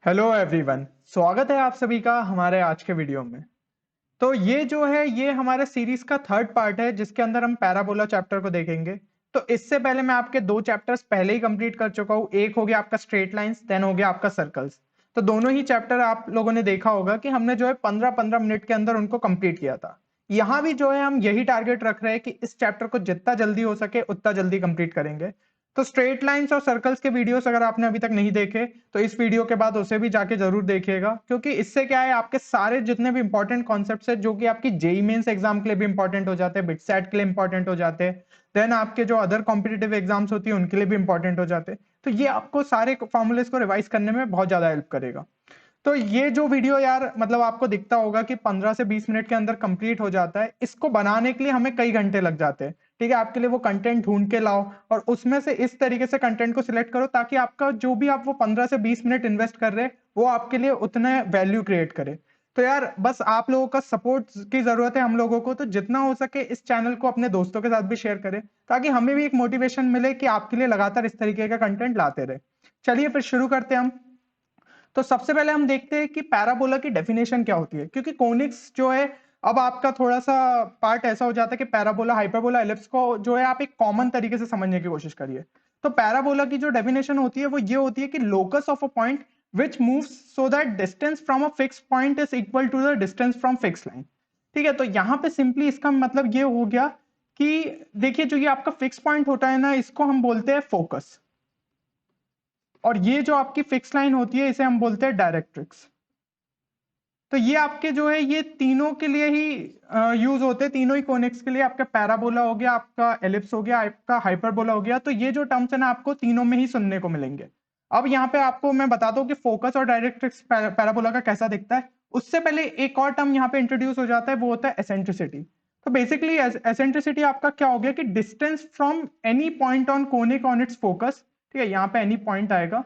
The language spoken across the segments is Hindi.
हेलो एवरीवन, स्वागत है आप सभी का हमारे आज के वीडियो में। तो ये जो है ये हमारे सीरीज का थर्ड पार्ट है जिसके अंदर हम पैराबोला चैप्टर को देखेंगे। तो इससे पहले मैं आपके दो चैप्टर्स पहले ही कंप्लीट कर चुका हूँ। एक हो गया आपका स्ट्रेट लाइंस, देन हो गया आपका सर्कल्स। तो दोनों ही चैप्टर आप लोगों ने देखा होगा कि हमने जो है 15-15 मिनट के अंदर उनको कंप्लीट किया था। यहाँ भी जो है हम यही टारगेट रख रहे हैं कि इस चैप्टर को जितना जल्दी हो सके उतना जल्दी कंप्लीट करेंगे। तो स्ट्रेट लाइंस और सर्कल्स के वीडियोस अगर आपने अभी तक नहीं देखे तो इस वीडियो के बाद उसे भी जाके जरूर देखिएगा, क्योंकि इससे क्या है आपके सारे जितने भी इंपॉर्टेंट कॉन्सेप्ट्स है जो कि आपकी जेई मेंस एग्जाम के लिए भी इंपॉर्टेंट हो जाते हैं, बिट सेट के लिए इंपॉर्टेंट हो जाते हैं, देन आपके जो अदर कॉम्पिटेटिव एग्जाम्स होती है उनके लिए भी इंपॉर्टेंट हो जाते हैं। तो ये आपको सारे फॉर्मूलेस को रिवाइज करने में बहुत ज्यादा हेल्प करेगा। तो ये जो वीडियो यार मतलब आपको दिखता होगा कि 15 से 20 मिनट के अंदर कंप्लीट हो जाता है, इसको बनाने के लिए हमें कई घंटे लग जाते हैं। ठीक है, आपके लिए वो कंटेंट ढूंढ के लाओ और उसमें से इस तरीके से कंटेंट को सिलेक्ट करो ताकि आपका जो भी आप वो 15 से 20 मिनट इन्वेस्ट कर रहे हैं वो आपके लिए उतने वैल्यू क्रिएट करे। तो यार बस आप लोगों का सपोर्ट की जरूरत है हम लोगों को, तो जितना हो सके इस चैनल को अपने दोस्तों के साथ भी शेयर करें ताकि हमें भी एक मोटिवेशन मिले कि आपके लिए लगातार इस तरीके का कंटेंट लाते रहे। चलिए फिर शुरू करते हैं हम। तो सबसे पहले हम देखते हैं कि पैराबोला की डेफिनेशन क्या होती है, क्योंकि कोनिक्स जो है अब आपका थोड़ा सा पार्ट ऐसा हो जाता है कि पैराबोला, हाइपरबोला, एलिप्स को जो है आप एक कॉमन तरीके से समझने की कोशिश करिए। तो पैराबोला की जो डेफिनेशन होती है वो ये होती है कि locus of a point which moves so that distance from a fix point is equal to the distance from fix line. ठीक है, तो यहाँ पे सिंपली इसका मतलब ये हो गया कि देखिए जो ये आपका फिक्स पॉइंट होता है ना, इसको हम बोलते हैं फोकस, और ये जो आपकी फिक्स लाइन होती है इसे हम बोलते हैं डायरेक्ट्रिक्स। तो ये आपके जो है ये तीनों के लिए ही यूज होते हैं, तीनों ही कोनिक्स के लिए। आपका पैराबोला हो गया, आपका एलिप्स हो गया, आपका हाइपरबोला हो गया। तो ये जो टर्म्स है ना आपको तीनों में ही सुनने को मिलेंगे। अब यहाँ पे आपको मैं बताता हूँ कि फोकस और डायरेक्ट्रिक्स पैराबोला का कैसा दिखता है। उससे पहले एक और टर्म यहाँ पे इंट्रोड्यूस हो जाता है, वो होता है एसेंट्रिसिटी। तो बेसिकली एसेंट्रिसिटी आपका क्या हो गया कि distance from any point on conic on it's focus. ठीक है, यहाँ पे एनी पॉइंट आएगा।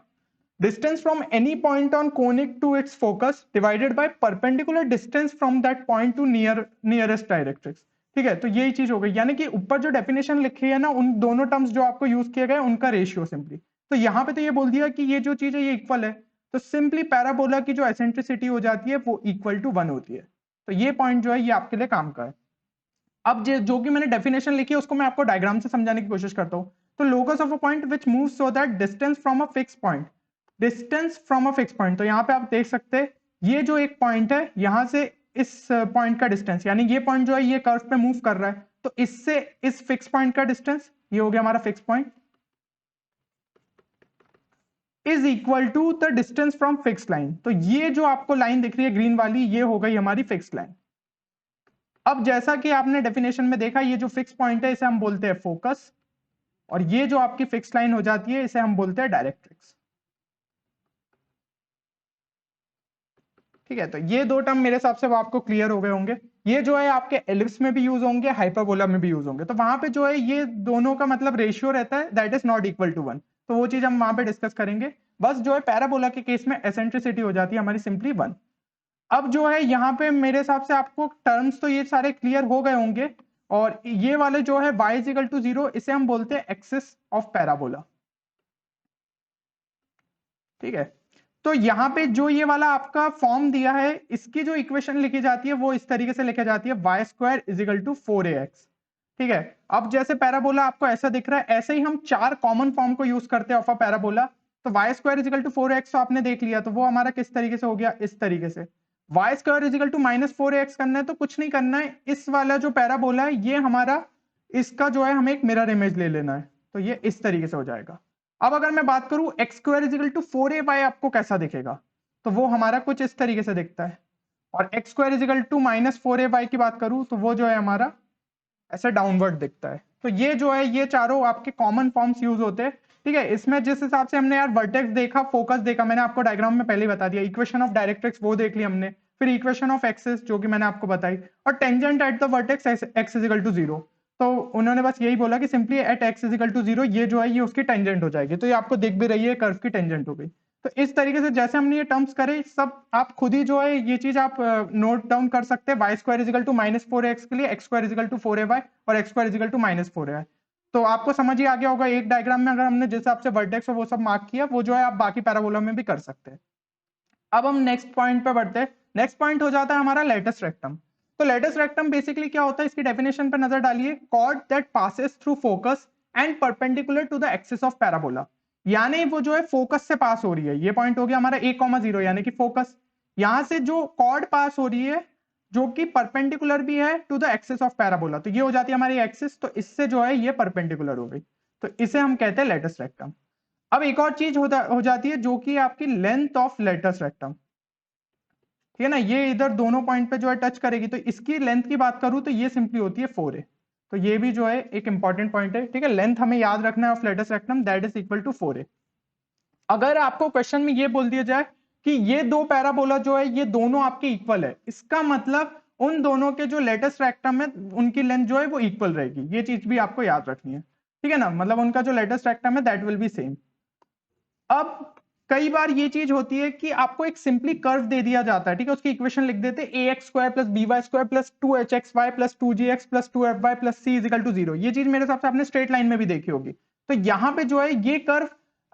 Distance from any point on conic to its focus divided by perpendicular distance from that point to nearest directrix। ठीक है, तो यही चीज हो गई, यानी कि ऊपर जो डेफिनेशन लिखी है ना उन दोनों टर्म्स जो आपको यूज किए गए उनका रेशियो सिंपली। तो यहाँ पे तो ये बोल दिया कि ये जो चीज है ये इक्वल है, तो सिंपली पैराबोला की जो एसेंट्रिसिटी हो जाती है वो इक्वल टू 1 होती है। तो ये पॉइंट जो है ये आपके लिए काम का है। अब जो कि मैंने डेफिनेशन लिखी है उसको मैं आपको डायग्राम से समझाने की कोशिश करता हूँ। तो locus of a point which move so that distance from a fix point, distance from a fix point, तो यहाँ पे आप देख सकते हैं ये जो एक पॉइंट है यहां से इस पॉइंट का डिस्टेंस, यानी ये पॉइंट जो है ये कर्व पे मूव कर रहा है, तो इससे इस फिक्स पॉइंट का डिस्टेंस, ये हो गया हमारा fix point, is equal to the distance from fix line. तो ये जो आपको लाइन दिख रही है ग्रीन वाली, ये हो गई हमारी फिक्स लाइन। अब जैसा कि आपने डेफिनेशन में देखा, ये जो फिक्स पॉइंट है इसे हम बोलते हैं फोकस, और ये जो आपकी फिक्स लाइन हो जाती है इसे हम बोलते हैं डायरेक्ट्रिक्स। ठीक है, तो ये दो टर्म मेरे हिसाब से वो आपको क्लियर हो गए होंगे। ये जो है आपके एलिप्स में भी यूज होंगे, हाइपरबोला में भी यूज होंगे। तो वहां पे जो है ये दोनों का मतलब रेशियो रहता है that is not equal to 1। तो वो चीज हम वहां पे डिस्कस करेंगे। बस जो है पैराबोला के केस में एसेंट्रिसिटी हो जाती है हमारी सिंपली 1। अब जो है यहाँ पे मेरे हिसाब से आपको टर्म्स तो ये सारे क्लियर हो गए होंगे। और ये वाले जो है y इज इक्वल टू 0, इसे हम बोलते हैं एक्सिस ऑफ पैराबोला। ठीक है, तो यहाँ पे जो ये वाला आपका फॉर्म दिया है इसकी जो इक्वेशन लिखी जाती है वो इस तरीके से लिखी जाती है, Y square is equal to 4ax। ठीक है, अब जैसे पैराबोला आपको ऐसा दिख रहा है, ऐसे ही हम चार कॉमन फॉर्म को यूज करते हैं ऑफ अ पैराबोला। तो y square is equal to 4ax तो आपने देख लिया, तो वो हमारा किस तरीके से हो गया, इस तरीके से। Y square is equal to -4ax करना है तो कुछ नहीं करना है, इस वाला जो पैराबोला है ये हमारा, इसका जो है हमें एक मिरर इमेज ले लेना है, तो ये इस तरीके से हो जाएगा। अब अगर मैं बात करूं x square is equal to 4ay आपको कैसा दिखेगा, तो वो हमारा कुछ इस तरीके से दिखता है। और x square is equal to -4ay की बात करूं तो वो जो है हमारा ऐसे डाउनवर्ड दिखता है। तो ये जो है ये चारों आपके कॉमन फॉर्म्स यूज होते हैं। ठीक है, इसमें जिस हिसाब से हमने यार वर्टेक्स देखा, फोकस देखा, मैंने आपको डायग्राम में पहले ही बता दिया, इक्वेशन ऑफ डायरेक्ट्रिक्स वो देख ली हमने, फिर इक्वेशन ऑफ एक्सिस जो कि मैंने आपको बताई, और tangent at the vertex x is equal to 0। तो उन्होंने बस यही बोला कि simply at x is equal to 0 ये जो है ये उसकी टेंजेंट हो जाएगी। तो ये आपको दिख भी रही है, कर्व की टेंजेंट हो गई। तो इस तरीके से जैसे हमने ये टर्म्स करे सब आप खुद ही जो है ये चीज आप नोट डाउन कर सकते हैं। Y square is equal to -4x के लिए x square is equal to 4ay और x square is equal to -4ay। तो आपको समझ ही आ गया होगा एक डायग्राम में अगर हमने जिस हिसाब से वर्टेक्स और वो सब मार्क किया, वो जो है आप बाकी पैराबोला में भी कर सकते हैं। अब हम नेक्स्ट पॉइंट पे बढ़ते हैं। नेक्स्ट पॉइंट हो जाता है हमारा लेटस रेक्टम। तो लेटस रेक्टम बेसिकली क्या होता है, इसकी डेफिनेशन पे नजर डालिए। Chord that passes through focus and perpendicular to the axis of parabola, यानी वो जो है फोकस से पास हो रही है। ये पॉइंट हो गया हमारा 1,0 यानी कि फोकस। यहां से जो कॉर्ड पास हो रही है जो कि परपेंडिकुलर भी है to the axis of parabola, तो ये हो जाती है हमारी एक्सिस, तो इससे जो है ये परपेंडिकुलर हो गई, तो इसे हम कहते हैं लेटस रेक्टम। अब एक और चीज हो जाती है जो कि आपकी लेंथ ऑफ लेटस रेक्टम, ठीक है ना। ये इधर दोनों पॉइंट पे जो है टच करेगी, तो इसकी लेंथ की बात करूं तो ये सिंपली होती है 4a। तो ये भी जो है एक इंपॉर्टेंट पॉइंट है, ठीक है। लेंथ हमें याद रखना है of latus rectum, that is equal to 4a। अगर आपको क्वेश्चन में ये बोल दिया जाए कि ये दो पैराबोला जो है ये दोनों आपके इक्वल है, इसका मतलब उन दोनों के जो लेटेस्ट रेक्टम है उनकी लेंथ जो है वो इक्वल रहेगी। ये चीज भी आपको याद रखनी है, ठीक है ना। मतलब उनका जो लेटेस्ट रेक्टम है दैट विल बी सेम। अब कई बार ये चीज होती है कि आपको एक सिंपली कर्व दे दिया जाता है, ठीक है। उसकी इक्वेशन लिख देते हैं ax² + by² + 2hxy + 2gx + 2fy + c = 0। ये चीज मेरे हिसाब से आपने स्ट्रेट लाइन में भी देखी होगी। तो यहां पे जो है ये कर्व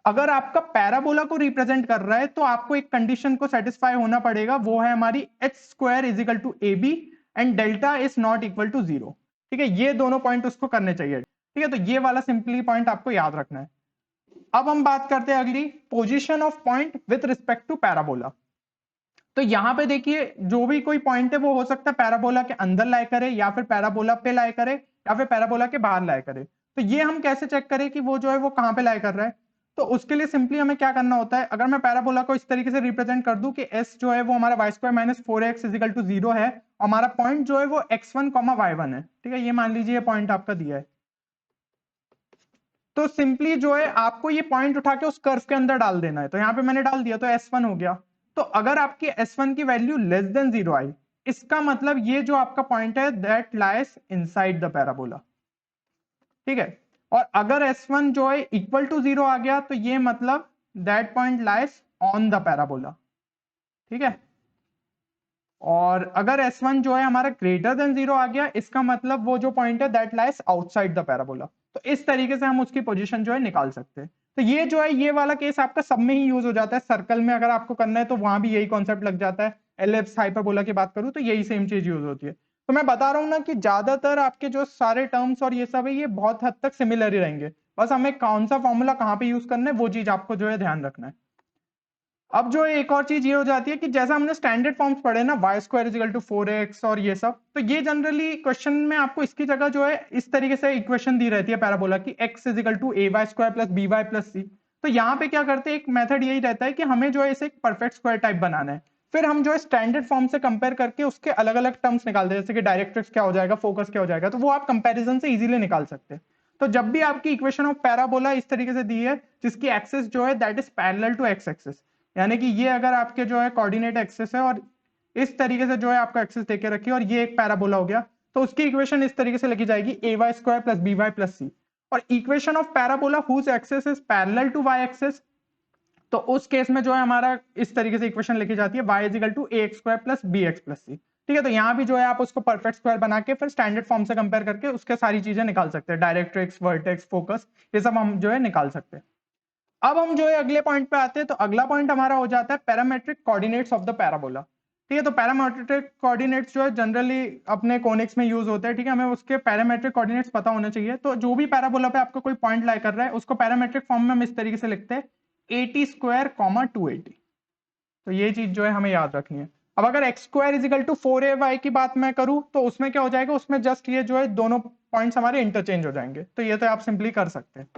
अगर आपका पैराबोला को रिप्रेजेंट कर रहा है तो आपको एक कंडीशन को सेटिस्फाई होना पड़ेगा, वो है हमारी h² = ab and delta is not equal to 0, ठीक है। ये दोनों पॉइंट उसको करने चाहिए, ठीक है। तो ये वाला सिंपली पॉइंट आपको याद रखना है। अब हम बात करते हैं अगली, position of point with respect to parabola. तो यहां पे देखिए जो भी कोई पॉइंट है वो हो सकता है पैराबोला के अंदर लाए करे, या फिर पैराबोला पे लाए करे, या फिर पैराबोला के बाहर लाए करे। तो ये हम कैसे चेक करें कि वो जो है वो कहां पे लाए कर रहा है। तो उसके लिए सिंपली हमें क्या करना होता है, अगर मैं पैराबोला को इस तरीके से रिप्रेजेंट कर दूं कि s जो है वो हमारा y² - 4x = 0 है, और हमारा पॉइंट जो है वो x1, y1 है, ठीक है। ये मान लीजिए ये पॉइंट आपका दिया है, तो सिंपली जो है आपको ये पॉइंट उठा के उस कर्व के अंदर डाल देना है। तो यहां पे मैंने डाल दिया, तो S1 हो गया। तो अगर आपकी S1 की वैल्यू लेस देन 0 आई, इसका मतलब ये जो आपका पॉइंट है that lies inside the parabola, ठीक है। और अगर S1 जो है इक्वल टू 0 आ गया, तो ये मतलब that point lies on the parabola, ठीक है। और अगर S1 जो है हमारा ग्रेटर देन 0 आ गया, इसका मतलब वो जो पॉइंट है that lies outside the parabola. तो इस तरीके से हम उसकी पोजीशन जो है निकाल सकते हैं। तो ये जो है ये वाला केस आपका सब में ही यूज हो जाता है। सर्कल में अगर आपको करना है तो वहां भी यही कॉन्सेप्ट लग जाता है। एलिप्स हाइपरबोला की बात करूं तो यही सेम चीज यूज होती है। तो मैं बता रहा हूं ना कि ज्यादातर आपके जो सारे टर्म्स और ये सब है ये बहुत हद तक सिमिलर ही रहेंगे, बस हमें कौन सा फॉर्मूला कहाँ पे यूज करना है वो चीज आपको जो है ध्यान रखना है। अब जो एक और चीज ये हो जाती है कि जैसा हमने स्टैंडर्ड फॉर्म्स पढ़े ना, y² = 4x और ये सब, तो ये जनरली क्वेश्चन में आपको इसकी जगह जो है इस तरीके से इक्वेशन दी रहती है पैराबोला की, x = ay² + by + c। तो यहाँ पे क्या करते हैं, एक मेथड यही रहता है कि हमें जो है इसे एक परफेक्ट स्क्वायर टाइप बनाना है। फिर हम जो है स्टैंडर्ड फॉर्म से कंपेयर करके उसके अलग अलग टर्म्स निकालते हैं, जैसे कि डायरेक्ट्रिक्स क्या हो जाएगा, फोकस क्या हो जाएगा, तो वो आप कंपेरिजन से इजीली निकाल सकते हैं। तो जब भी आपकी इक्वेशन ऑफ पैराबोला इस तरीके से दी है जिसकी एक्सिस जो है that is parallel to x axis, यानी कि ये अगर आपके जो है कोऑर्डिनेट एक्सिस है और इस तरीके से जो है आपका एक्सिस देके रखी है और ये एक पैराबोला हो गया, तो उसकी इक्वेशन इस तरीके से लिखी जाएगी ay² + by + c। और equation of parabola whose axis is parallel to y axis, तो उस केस में जो है हमारा इस तरीके से इक्वेशन लिखी जाती है y = ax² + bx + c, ठीक है। तो यहाँ भी जो है आप उसको परफेक्ट स्क्वायर बना के फिर स्टैंडर्ड फॉर्म से कंपेयर करके उसके सारी चीजें निकाल सकते हैं, डायरेक्ट्रिक्स, वर्टेक्स, फोकस, ये सब हम जो है निकाल सकते हैं। अब हम जो है अगले पॉइंट पे आते हैं। तो अगला पॉइंट हमारा हो जाता है parametric coordinates of the parabola, ठीक है। तो पैरामेट्रिक कोऑर्डिनेट्स जो है जनरली अपने कोनिक्स में यूज होते हैं, ठीक है। हमें उसके पैरामेट्रिक कोऑर्डिनेट्स पता होने चाहिए। तो जो भी पैराबोला पे आपको कोई पॉइंट लाई कर रहा है उसको पैरामेट्रिक फॉर्म में हम इस तरीके से लिखते हैं 80², 280। तो ये चीज जो है हमें याद रखनी है। अब अगर x² = 4ay की बात मैं करूं तो उसमें क्या हो जाएगा, उसमें जस्ट ये जो है दोनों पॉइंट्स हमारे इंटरचेंज हो जाएंगे। तो ये तो आप सिंपली कर सकते हैं।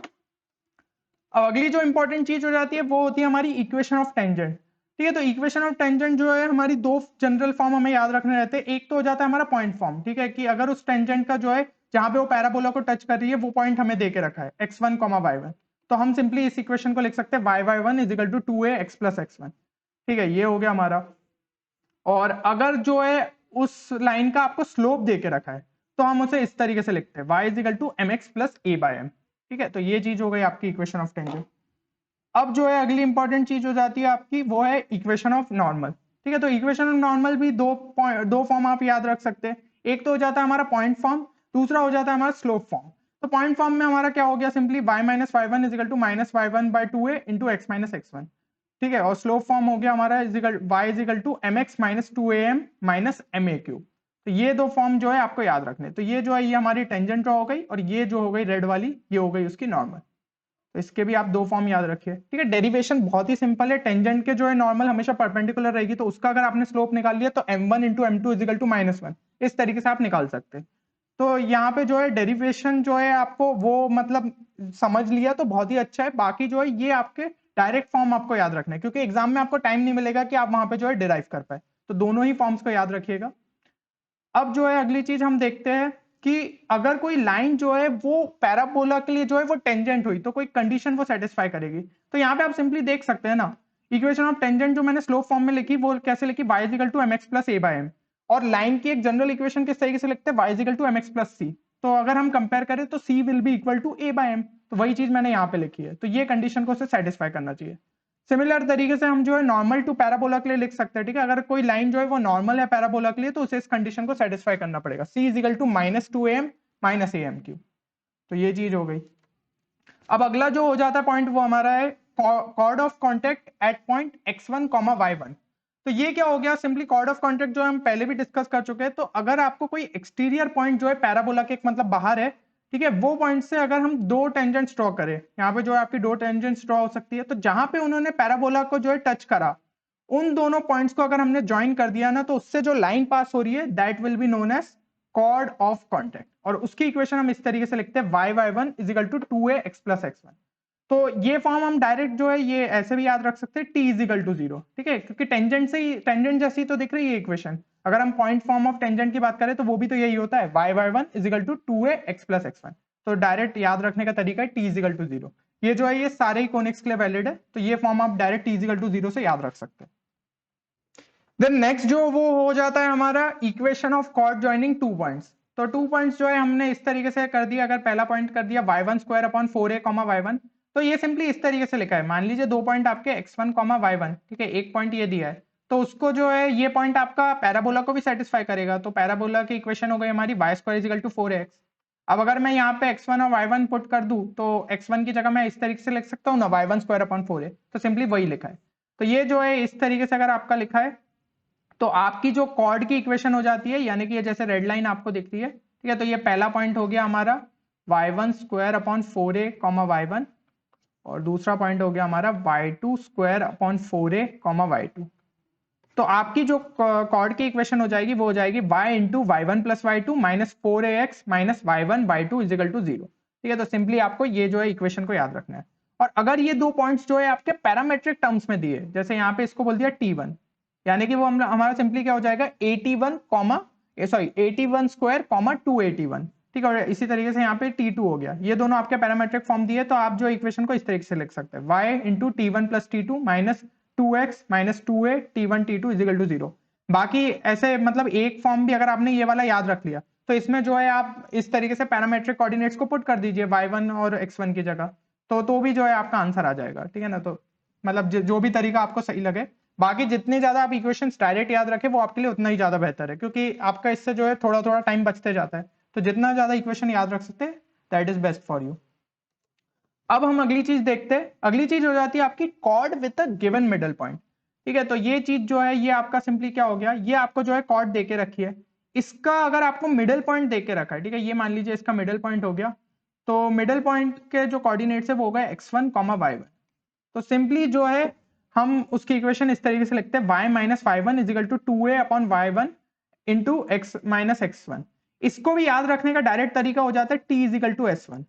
अब अगली जो इंपॉर्टेंट चीज हो जाती है वो होती है हमारी इक्वेशन ऑफ टेंजेंट, ठीक है। तो इक्वेशन ऑफ टेंजेंट जो है हमारी दो जनरल फॉर्म हमें याद रखने रहते हैं। एक तो हो जाता है हमारा पॉइंट फॉर्म, ठीक है, कि अगर उस टेंजेंट का जो है जहां पे वो पैराबोला को टच कर रही है वो पॉइंट हमें दे के रखा है x1, y1, तो हम सिंपली इस इक्वेशन को लिख सकते हैं y1 = 2ax + x1, ठीक है। ये हो गया हमारा। और अगर जो है उस लाइन का आपको स्लोप दे के रखा है तो हम उसे इस तरीके से लिखते हैं y = mx + a/m, ठीक है। तो ये चीज हो गई आपकी इक्वेशन ऑफ टेंजेंट। अब जो है अगली इंपॉर्टेंट चीज हो जाती है आपकी, वो है इक्वेशन ऑफ नॉर्मल, ठीक है। तो इक्वेशन ऑफ नॉर्मल भी दो फॉर्म आप याद रख सकते हैं। एक तो हो जाता है हमारा पॉइंट फॉर्म, दूसरा हो जाता है हमारा स्लोप फॉर्म। तो पॉइंट फॉर्म में हमारा क्या हो गया, simply y - y1 = -y1/2a × x - x1, ठीक है, और स्लोप फॉर्म हो गया हमारा y is equal to mx minus 2am minus ma cube. तो ये दो फॉर्म जो है आपको याद रखने। तो ये जो है ये हमारी टेंजेंट हो गई, और ये जो हो गई रेड वाली ये हो गई उसकी नॉर्मल। तो इसके भी आप दो फॉर्म याद रखिए। ठीक है, डेरिवेशन बहुत ही सिंपल है। टेंजेंट के जो है नॉर्मल हमेशा परपेंडिकुलर रहेगी, तो उसका अगर आपने स्लोप निकाल लिया तो m1 into m2 is equal to -1, इस तरीके से आप निकाल सकते हैं। तो यहाँ पे जो है डेरिवेशन जो है आपको वो मतलब समझ लिया तो बहुत ही अच्छा है। बाकी जो है ये आपके डायरेक्ट फॉर्म आपको याद रखना है, क्योंकि एग्जाम में आपको टाइम नहीं मिलेगा कि आप वहां पे जो है डिराइव कर पाए। तो दोनों ही फॉर्म्स को याद रखिएगा। अब जो है अगली चीज हम देखते हैं कि अगर कोई लाइन जो है वो पैराबोला के लिए जो है वो टेंजेंट हुई तो कोई कंडीशन वो सेटिस्फाई करेगी। तो यहाँ पे आप सिंपली देख सकते हैं ना, इक्वेशन ऑफ टेंजेंट जो मैंने स्लोप फॉर्म में लिखी वो कैसे लिखी, y is equal to mx plus a by m। और लाइन की एक जनरल इक्वेशन किस तरीके से लिखते हैं, y is equal to mx plus c। तो अगर हम कंपेयर करें तो c will be equal to a by m। तो वही चीज मैंने यहाँ पे लिखी है। तो ये कंडीशन को उसे सेटिस्फाई करना चाहिए। सिमिलर तरीके से हम जो है नॉर्मल टू पैराबोला के लिए लिख सकते हैं। ठीक है, अगर कोई लाइन जो है वो नॉर्मल है पैराबोला के लिए तो उसे इस कंडीशन को सेटिस्फाई करना पड़ेगा, c is equal to -2am minus am cube. तो ये चीज हो गई। अब अगला जो हो जाता है पॉइंट वो हमारा है chord of contact at point x1 y1। तो ये क्या हो गया, सिंपली कॉर्ड ऑफ कॉन्टेक्ट जो हम पहले भी डिस्कस कर चुके हैं। तो अगर आपको कोई एक्सटीरियर पॉइंट जो है पैराबोला के मतलब बाहर है, ठीक है, वो पॉइंट से अगर हम दो टेंजेंट्स ड्रॉ करें, यहाँ पे जो है आपकी दो टेंजेंट्स ड्रॉ हो सकती है, तो जहां पे उन्होंने पैराबोला को जो है टच करा, उन दोनों पॉइंट्स को अगर हमने ज्वाइन कर दिया ना, तो उससे जो लाइन पास हो रही है that will be known as chord of contact. और उसकी इक्वेशन हम इस तरीके से लिखते हैं y1 is equal to 2ax plus x1। तो ये फॉर्म हम डायरेक्ट जो है ये ऐसे भी याद रख सकते हैं, t इज इक्वल टू 0। ठीक है, क्योंकि टेंजेंट से ही टेंजेंट जैसी तो दिख रही है इक्वेशन। अगर हम पॉइंट फॉर्म ऑफ टेंजेंट की बात करें तो वो भी तो यही होता है, y1 is equal to 2ax plus x1। तो डायरेक्ट याद रखने का तरीका है t इज इक्वल टू 0। ये जो है ये सारे ही कोनिक्स के लिए वैलिड है। तो ये फॉर्म आप direct t is equal to 0 से याद रख सकते हैं। देन नेक्स्ट जो वो हो जाता है हमारा equation of chord joining two points. तो टू पॉइंट्स जो है हमने इस तरीके से कर दिया। अगर पहला पॉइंट कर दिया y1 square upon 4a y1, तो ये सिंपली इस तरीके से लिखा है। मान लीजिए दो पॉइंट आपके x1 y1, ठीक है, एक पॉइंट ये दिया है, तो उसको जो है ये पॉइंट आपका पैराबोला को भी सेटिस्फाई करेगा। तो पैराबोला की इक्वेशन हो गई हमारी y square is equal to 4x। अब अगर मैं यहाँ पे x1 और y1 पुट कर दूं तो x1 की जगह मैं इस तरीके से लिख सकता हूँ ना, y1 स्क्वायर अपॉन 4a। तो सिंपली वही लिखा है। तो ये जो है इस तरीके से अगर आपका लिखा है तो आपकी जो कॉर्ड की इक्वेशन हो जाती है, यानी कि ये जैसे रेड लाइन आपको दिखती है, ठीक है। तो ये पहला पॉइंट हो गया हमारा y1 square upon 4a y1, और दूसरा पॉइंट हो गया हमारा y2 square upon 4a y2। तो आपकी जो कॉर्ड की इक्वेशन हो जाएगी वो हो जाएगी y into y1 plus y2 minus 4ax minus y1 y2 is equal to 0। ठीक है, तो सिंपली आपको ये जो है इक्वेशन को याद रखना है। और अगर ये दो पॉइंट्स जो है आपके पैरामेट्रिक टर्म्स में दिए, जैसे यहाँ पे इसको बोल दिया t1, यानी कि वो हमारा सिंपली क्या हो जाएगा 81 कॉमा सॉरी 81 स्क्वायर कॉमा 281। ठीक है, और इसी तरीके से यहाँ पे t2 हो गया। ये दोनों आपके पैरामेट्रिक फॉर्म दिए, तो आप जो इक्वेशन को इस तरीके से लिख सकते हैं y into t1 plus t2 minus 2x minus 2a t1 t2 is equal to 0। बाकी ऐसे मतलब एक फॉर्म भी अगर आपने ये वाला याद रख लिया तो इसमें जो है आप इस तरीके से पैरामेट्रिक कोऑर्डिनेट्स को पुट कर दीजिए y1 और x1 की जगह, तो भी जो है आपका आंसर आ जाएगा। ठीक है ना, तो मतलब जो भी तरीका आपको सही लगे। बाकी जितने ज्यादा आप इक्वेशंस डायरेक्ट याद रखें वो आपके लिए उतना ही ज्यादा बेहतर है, क्योंकि आपका इससे जो है थोड़ा थोड़ा टाइम बचते जाता है। तो जितना ज्यादा इक्वेशन याद रख सकते हैं that is best for you. अब हम अगली चीज देखते हैं। अगली चीज हो जाती है आपकी cord with a given middle point. ठीक है, तो ये चीज जो है ये आपका सिंपली क्या हो गया, ये आपको जो है कॉर्ड देके रखी है, इसका अगर आपको मिडल पॉइंट देके रखा है, ठीक है, ये मान लीजिए इसका मिडल पॉइंट हो गया। तो मिडल पॉइंट के जो कोऑर्डिनेट्स है वो हो गए x1 y1। तो सिंपली जो है हम उसकी इक्वेशन इस तरीके से लिखते हैं y minus y1 is equal to 2a upon y1 into x minus x1। इसको भी याद रखने का डायरेक्ट तरीका हो जाता है t is equal to s1।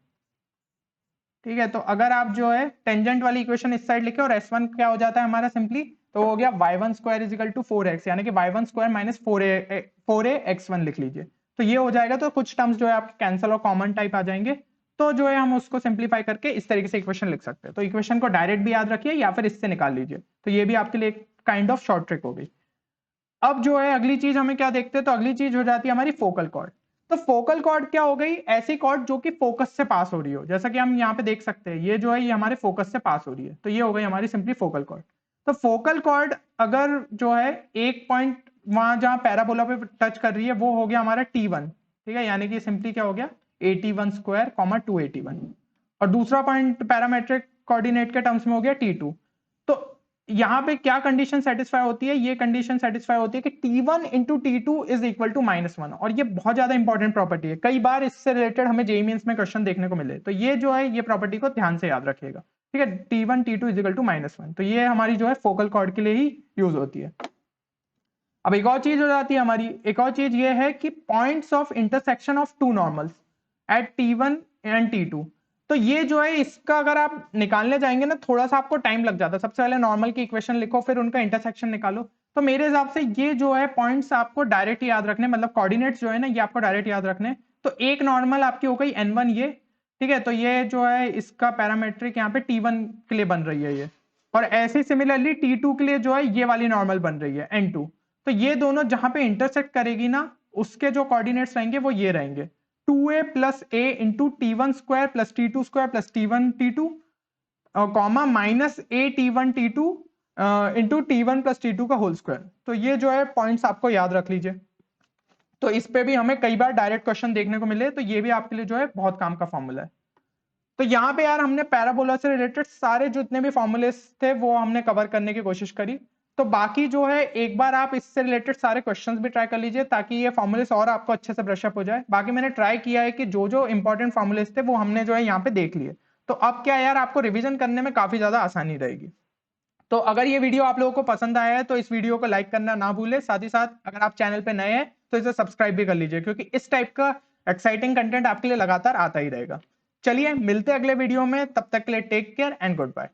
ठीक है, तो अगर आप जो है टेंजेंट वाली इक्वेशन इस साइड लिखे और s1 क्या हो जाता है हमारा सिंपली, तो हो गया y1 square is equal to 4x, यानी कि y1 square minus 4a x1 लिख लीजिए। तो ये हो जाएगा। तो कुछ टर्म्स जो है आपके कैंसिल और कॉमन टाइप आ जाएंगे, तो जो है हम उसको सिंप्लीफाई करके इस तरीके से इक्वेशन लिख सकते हैं। तो इक्वेशन को डायरेक्ट भी याद रखिए या फिर इससे निकाल लीजिए। तो ये भी आपके लिए एक काइंड ऑफ शॉर्ट ट्रिक हो गई। अब जो है अगली चीज हमें क्या देखते हैं, तो अगली चीज हो जाती है हमारी फोकल कॉर्ड। तो फोकल कॉर्ड क्या हो गई, ऐसी कॉर्ड जो कि फोकस से पास हो रही हो, जैसा कि हम यहाँ पे देख सकते हैं ये जो है ये हमारे फोकस से पास हो रही है। तो ये हो गई हमारी सिंपली फोकल कॉर्ड। तो फोकल कॉर्ड अगर जो है एक पॉइंट वहां जहां पैराबोला पे टच कर रही है वो हो गया हमारा t1। ठीक है, यानी कि सिंपली क्या हो गया 81 स्क्वायर कॉमा 281, और दूसरा पॉइंट पैरामेट्रिक कोऑर्डिनेट के टर्म्स में हो गया t2। तो यहाँ पे क्या कंडीशन सेटिस्फाई होती है, ये कंडीशन सेटिस्फाई होती है कि T1 into T2 is equal to -1, और ये बहुत ज्यादा इंपॉर्टेंट प्रॉपर्टी है, कई बार इससे रिलेटेड हमें जेईई मेंस में क्वेश्चन देखने को मिले, तो ये जो है ये प्रॉपर्टी को ध्यान से याद रखिएगा, ठीक है। T1 T2 is equal to -1, तो ये हमारी जो है फोकल कॉर्ड के लिए ही यूज होती है। अब एक और चीज हो जाती है हमारी, एक और चीज ये है कि points of intersection of two normals at T1 and T2, तो ये जो है इसका अगर आप निकालने जाएंगे ना थोड़ा सा आपको टाइम लग जाता है। सबसे पहले नॉर्मल की इक्वेशन लिखो, फिर उनका इंटरसेक्शन निकालो। तो मेरे हिसाब से ये जो है पॉइंट्स आपको डायरेक्ट याद रखने, मतलब कोऑर्डिनेट्स जो है ना ये आपको डायरेक्ट याद रखने। तो एक नॉर्मल आपकी हो गई N1 ये, ठीक है, तो ये जो है इसका पैरामेट्रिक यहाँ पे T1 के लिए बन रही है ये, और ऐसे सिमिलरली T2 के लिए जो है ये वाली नॉर्मल बन रही है N2। तो ये दोनों जहां पे इंटरसेक्ट करेगी ना उसके जो कोऑर्डिनेट्स रहेंगे वो ये रहेंगे 2a plus a into T1 square plus T2 square plus T1 T2 comma minus a T1 T2 into T1 plus T2 का होल स्क्वायर। तो ये जो है पॉइंट्स आपको याद रख लीजिए। तो इस पे भी हमें कई बार डायरेक्ट क्वेश्चन देखने को मिले, तो ये भी आपके लिए जो है बहुत काम का फॉर्मूला है। तो यहाँ पे यार हमने पैराबोला से रिलेटेड सारे जितने भी फॉर्मूलेस थे वो हमने कवर करने की कोशिश करी। तो बाकी जो है एक बार आप इससे रिलेटेड सारे क्वेश्चंस भी ट्राई कर लीजिए ताकि ये फॉर्मूलेस और आपको अच्छे से ब्रशअप हो जाए। बाकी मैंने ट्राई किया है कि जो जो इंपॉर्टेंट फॉर्मूलेस थे वो हमने जो है यहाँ पे देख लिए। तो अब क्या यार आपको रिविजन करने में काफी ज्यादा आसानी रहेगी। तो अगर ये वीडियो आप लोगों को पसंद आया है तो इस वीडियो को लाइक करना ना भूले, साथ ही साथ अगर आप चैनल पे नए हैं तो इसे सब्सक्राइब भी कर लीजिए, क्योंकि इस टाइप का एक्साइटिंग कंटेंट आपके लिए लगातार आता ही रहेगा। चलिए मिलते हैं अगले वीडियो में, तब तक के लिए take care and good bye.